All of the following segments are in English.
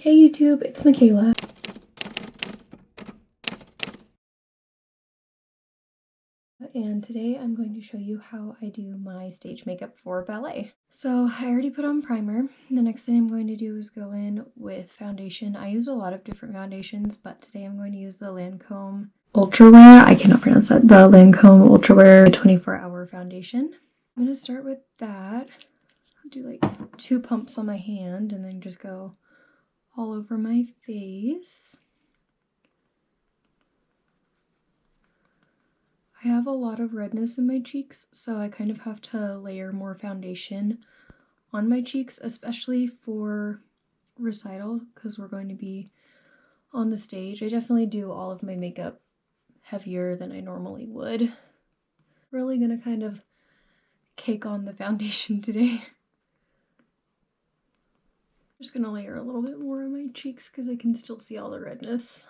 Hey YouTube, it's Michaela. And today I'm going to show you how I do my stage makeup for ballet. So I already put on primer. The next thing I'm going to do is go in with foundation. I use a lot of different foundations, but today I'm going to use the Lancome Ultra Wear. I cannot pronounce that. The Lancome Ultra Wear 24-hour foundation. I'm going to start with that. I'll do like 2 pumps on my hand and then just go all over my face. I have a lot of redness in my cheeks, so I kind of have to layer more foundation on my cheeks, especially for recital, because we're going to be on the stage. I definitely do all of my makeup heavier than I normally would. Really gonna kind of cake on the foundation today. Just gonna layer a little bit more on my cheeks because I can still see all the redness.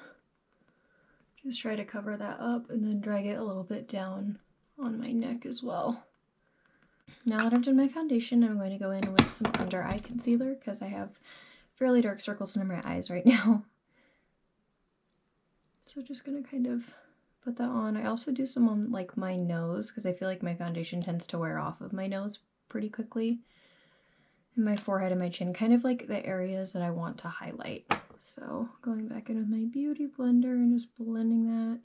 Just try to cover that up and then drag it a little bit down on my neck as well. Now that I've done my foundation, I'm going to go in with some under eye concealer because I have fairly dark circles under my eyes right now. So just gonna kind of put that on. I also do some on like my nose because I feel like my foundation tends to wear off of my nose pretty quickly. And my forehead and my chin, kind of like the areas that I want to highlight. So going back in with my beauty blender and just blending that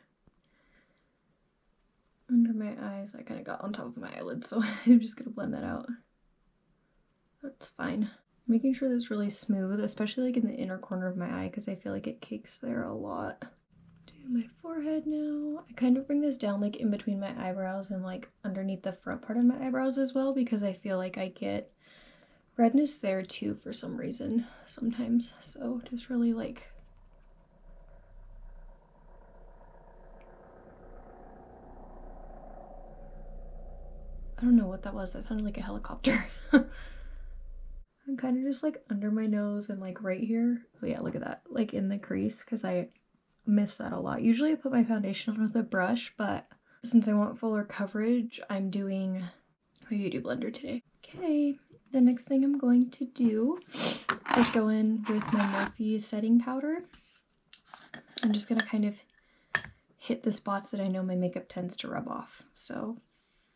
under my eyes. I kind of got on top of my eyelids, so I'm just gonna blend that out. That's fine. Making sure that's really smooth, especially like in the inner corner of my eye because I feel like it cakes there a lot. Do my forehead now. I kind of bring this down like in between my eyebrows and like underneath the front part of my eyebrows as well because I feel like I get redness there too for some reason sometimes, so just really like I don't know what that was. That sounded like a helicopter. I'm kind of just like under my nose and like right here. Oh yeah, look at that, like in the crease, because I miss that a lot. Usually I put my foundation on with a brush, but since I want fuller coverage, I'm doing my beauty blender today. Okay. The next thing I'm going to do is go in with my Morphe setting powder. I'm just going to kind of hit the spots that I know my makeup tends to rub off. So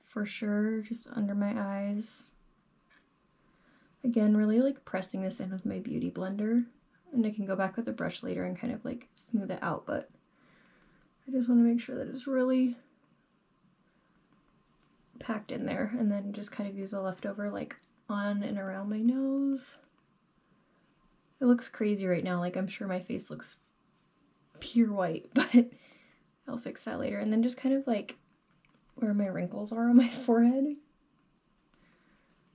for sure, just under my eyes. Again, really like pressing this in with my beauty blender. And I can go back with a brush later and kind of like smooth it out, but I just want to make sure that it's really packed in there, and then just kind of use the leftover like on and around my nose. It looks crazy right now, like I'm sure my face looks pure white, but I'll fix that later. And then just kind of like where my wrinkles are on my forehead,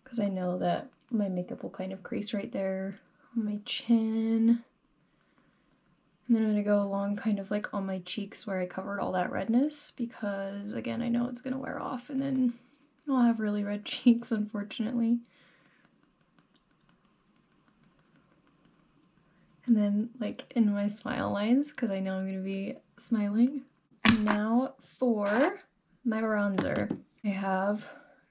because I know that my makeup will kind of crease right there on my chin. And then I'm gonna go along kind of like on my cheeks where I covered all that redness, because again, I know it's gonna wear off and then I'll have really red cheeks, unfortunately. And then like in my smile lines, because I know I'm gonna be smiling. And now for my bronzer. I have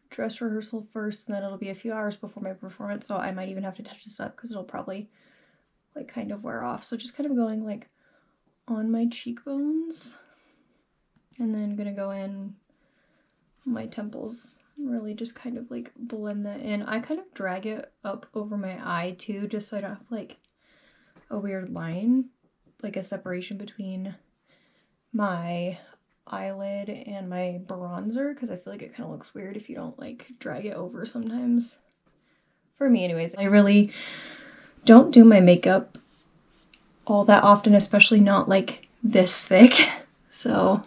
dress rehearsal first, and then it'll be a few hours before my performance, so I might even have to touch this up because it'll probably like kind of wear off. So just kind of going like on my cheekbones, and then gonna go in my temples and really just kind of like blend that in. I kind of drag it up over my eye too, just so I don't have like a weird line, like a separation between my eyelid and my bronzer, because I feel like it kind of looks weird if you don't like drag it over sometimes. For me anyways. I really don't do my makeup all that often, especially not like this thick, so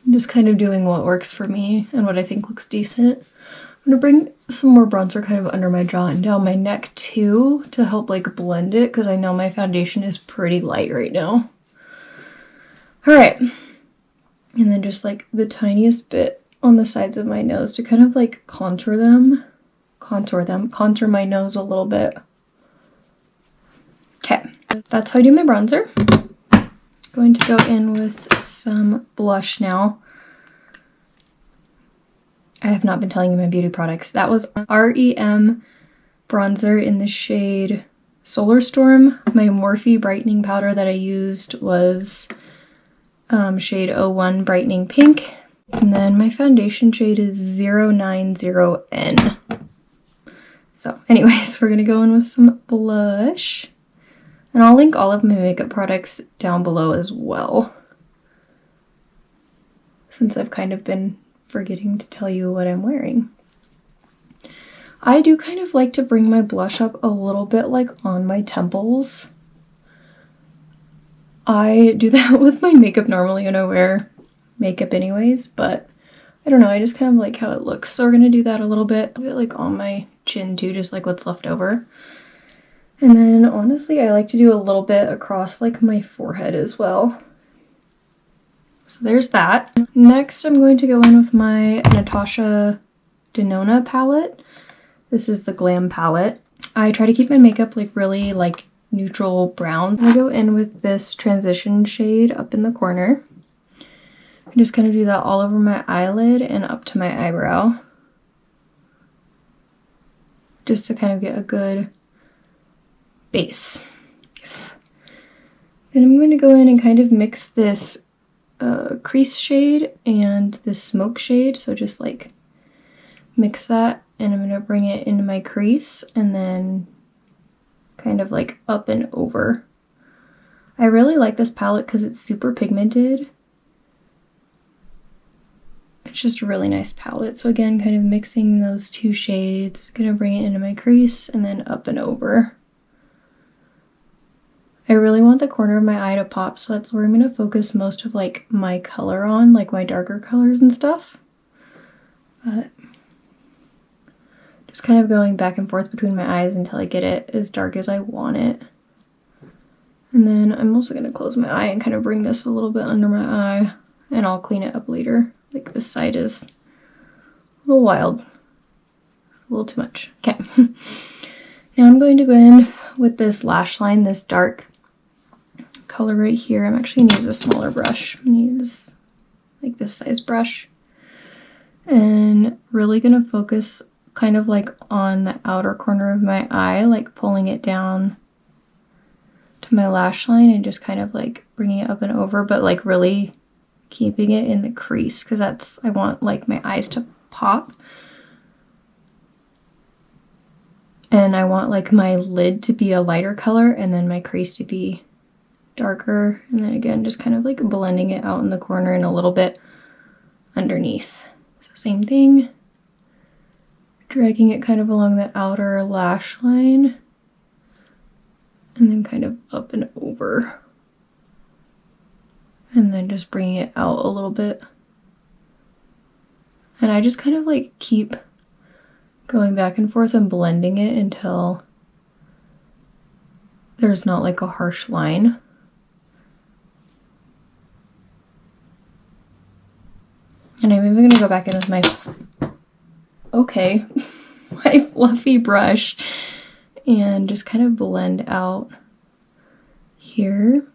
I'm just kind of doing what works for me and what I think looks decent. I'm gonna bring some more bronzer kind of under my jaw and down my neck too to help like blend it, because I know my foundation is pretty light right now. All right, and then just like the tiniest bit on the sides of my nose to kind of like contour my nose a little bit. Okay, that's how I do my bronzer. Going to go in with some blush now. I have not been telling you my beauty products. That was REM bronzer in the shade Solar Storm. My Morphe brightening powder that I used was shade 01 Brightening Pink. And then my foundation shade is 090N. So anyways, we're gonna go in with some blush. And I'll link all of my makeup products down below as well, since I've kind of been forgetting to tell you what I'm wearing. I do kind of like to bring my blush up a little bit like on my temples. I do that with my makeup normally when I wear makeup anyways, but I don't know, I just kind of like how it looks. So we're gonna do that a little bit like on my chin too, just like what's left over. And then honestly, I like to do a little bit across like my forehead as well. So there's that. Next, I'm going to go in with my Natasha Denona palette. This is the Glam palette. I try to keep my makeup like really like neutral brown. I go in with this transition shade up in the corner. I just kind of do that all over my eyelid and up to my eyebrow, just to kind of get a good base. Then I'm going to go in and kind of mix this crease shade and this smoke shade. So just like mix that, and I'm going to bring it into my crease and then kind of like up and over. I really like this palette because it's super pigmented. It's just a really nice palette. So again, kind of mixing those two shades, gonna bring it into my crease and then up and over. I really want the corner of my eye to pop, so that's where I'm gonna focus most of like my color on, like my darker colors and stuff. But just kind of going back and forth between my eyes until I get it as dark as I want it. And then I'm also gonna close my eye and kind of bring this a little bit under my eye, and I'll clean it up later. Like this side is a little wild, a little too much. Okay. Now I'm going to go in with this lash line, this dark color right here. I'm actually gonna use a smaller brush. I'm gonna use like this size brush, and really gonna focus kind of like on the outer corner of my eye, like pulling it down to my lash line and just kind of like bringing it up and over, but like really keeping it in the crease, because that's, I want like my eyes to pop, and I want like my lid to be a lighter color and then my crease to be darker, and then again just kind of like blending it out in the corner and a little bit underneath. So same thing, dragging it kind of along the outer lash line and then kind of up and over. And then just bringing it out a little bit. And I just kind of like keep going back and forth and blending it until there's not like a harsh line. And I'm even gonna go back in with my, my fluffy brush and just kind of blend out here.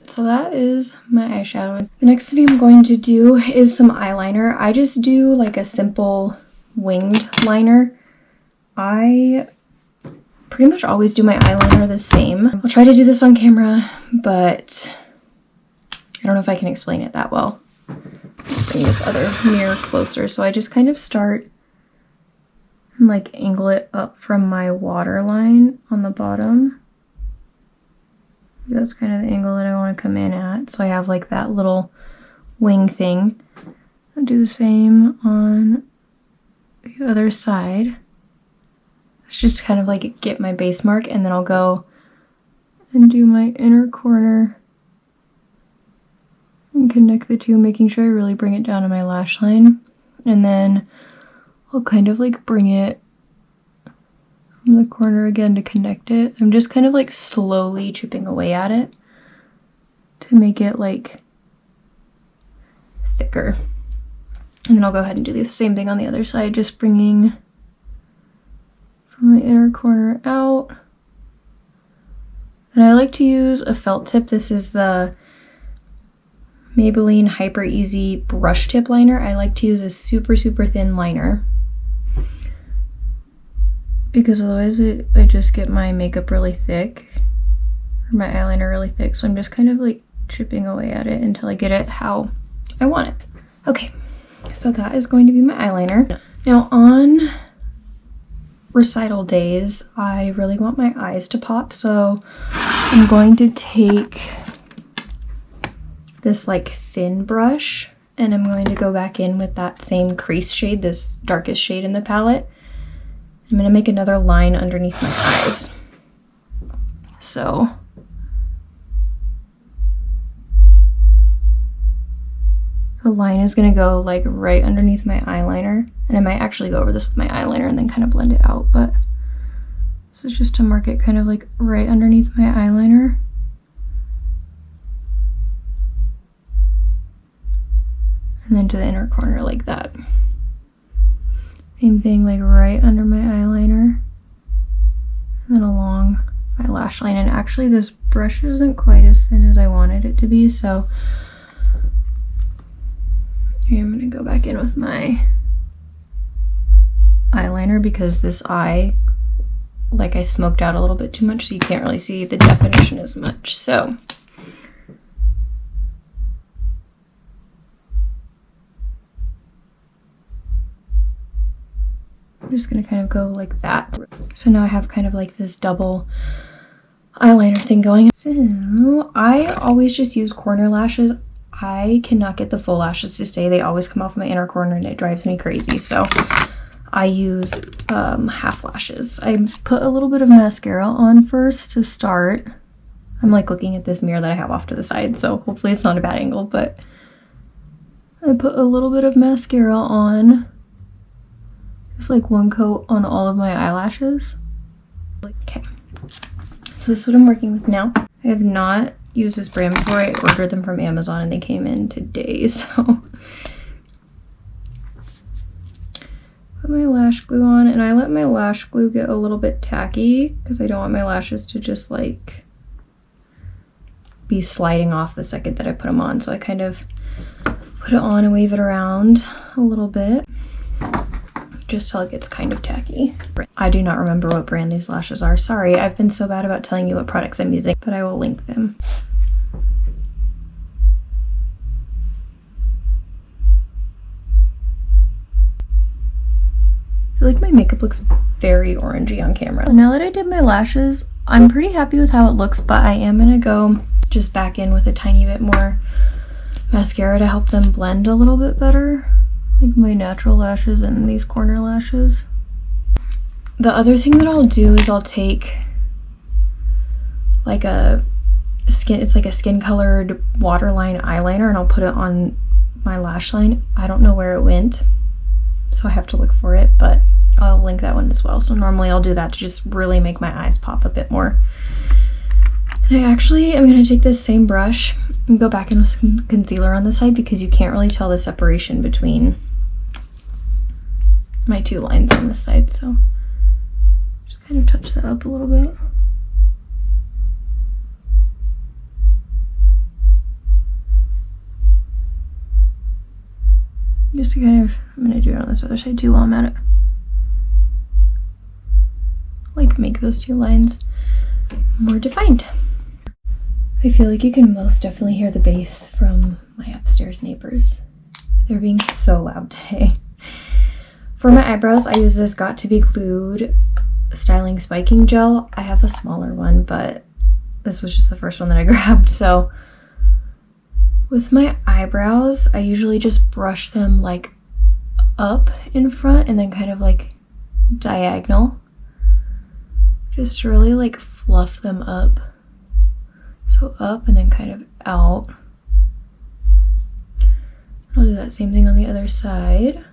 So that is my eyeshadow. The next thing I'm going to do is some eyeliner. I just do like a simple winged liner. I pretty much always do my eyeliner the same. I'll try to do this on camera, but I don't know if I can explain it that well. Bring this other mirror closer. So I just kind of start and like angle it up from my waterline on the bottom. That's kind of the angle that I want to come in at. So I have like that little wing thing. I'll do the same on the other side. It's just kind of like get my base mark, and then I'll go and do my inner corner and connect the two, making sure I really bring it down to my lash line. And then I'll kind of like bring it from the corner again to connect it. I'm just kind of like slowly chipping away at it to make it like thicker. And then I'll go ahead and do the same thing on the other side, just bringing from my inner corner out. And I like to use a felt tip. This is the Maybelline Hyper Easy brush tip liner. I like to use a super thin liner. because otherwise I just get my makeup really thick, or my eyeliner really thick. So I'm just kind of like chipping away at it until I get it how I want it. Okay, so that is going to be my eyeliner. Now on recital days, I really want my eyes to pop, so I'm going to take this like thin brush and I'm going to go back in with that same crease shade, this darkest shade in the palette. I'm going to make another line underneath my eyes. So the line is going to go like right underneath my eyeliner, and I might actually go over this with my eyeliner and then kind of blend it out, but this is just to mark it kind of like right underneath my eyeliner. And then to the inner corner like that. Same thing, like right under my eyeliner. And then along my lash line. And actually this brush isn't quite as thin as I wanted it to be, so I'm gonna go back in with my eyeliner because this eye, like I smoked out a little bit too much, so you can't really see the definition as much. So I'm just gonna kind of go like that. So now I have kind of like this double eyeliner thing going. So I always just use corner lashes. I cannot get the full lashes to stay. They always come off my inner corner and it drives me crazy. So I use half lashes. I put a little bit of mascara on first to start. I'm like looking at this mirror that I have off to the side, so hopefully it's not a bad angle, but I put a little bit of mascara on. Just like one coat on all of my eyelashes. Okay, so this is what I'm working with now. I have not used this brand before. I ordered them from Amazon and they came in today, so put my lash glue on, and I let my lash glue get a little bit tacky because I don't want my lashes to just like be sliding off the second that I put them on. So I kind of put it on and wave it around a little bit just till it gets kind of tacky. I do not remember what brand these lashes are. Sorry, I've been so bad about telling you what products I'm using, but I will link them. I feel like my makeup looks very orangey on camera. Now that I did my lashes, I'm pretty happy with how it looks, but I am gonna go just back in with a tiny bit more mascara to help them blend a little bit better. Like my natural lashes and these corner lashes. The other thing that I'll do is I'll take like it's like a skin colored waterline eyeliner, and I'll put it on my lash line. I don't know where it went, so I have to look for it, but I'll link that one as well. So normally I'll do that to just really make my eyes pop a bit more. And I actually am going to take this same brush and go back in with some concealer on the side because you can't really tell the separation between my two lines on this side, so just kind of touch that up a little bit. Just to kind of, I'm gonna do it on this other side too while I'm at it. Like make those two lines more defined. I feel like you can most definitely hear the bass from my upstairs neighbors. They're being so loud today. For my eyebrows, I use this Got to Be Glued styling spiking gel. I have a smaller one, but this was just the first one that I grabbed. So with my eyebrows, I usually just brush them like up in front and then kind of like diagonal. Just really like fluff them up. So up and then kind of out. I'll do that same thing on the other side.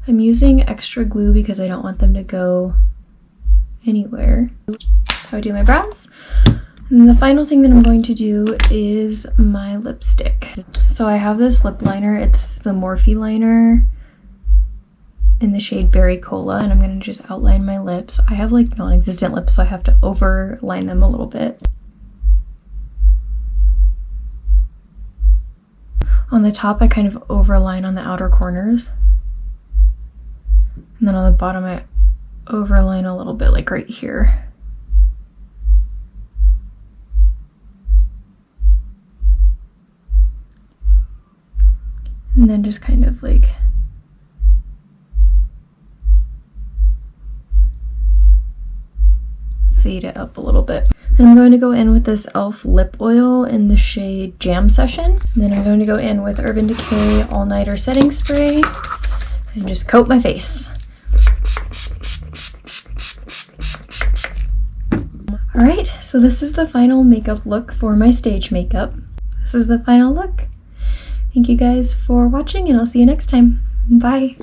I'm using extra glue because I don't want them to go anywhere. That's how I do my brows. And the final thing that I'm going to do is my lipstick. So I have this lip liner. It's the Morphe liner in the shade Berry Cola, and I'm going to just outline my lips. I have like non-existent lips, so I have to overline them a little bit. On the top, I kind of overline on the outer corners. And then on the bottom, I overline a little bit, like right here. And then just kind of like fade it up a little bit. Then I'm going to go in with this e.l.f. lip oil in the shade Jam Session. And then I'm going to go in with Urban Decay All Nighter Setting Spray and just coat my face. Alright, so this is the final makeup look for my stage makeup. This is the final look. Thank you guys for watching, and I'll see you next time. Bye!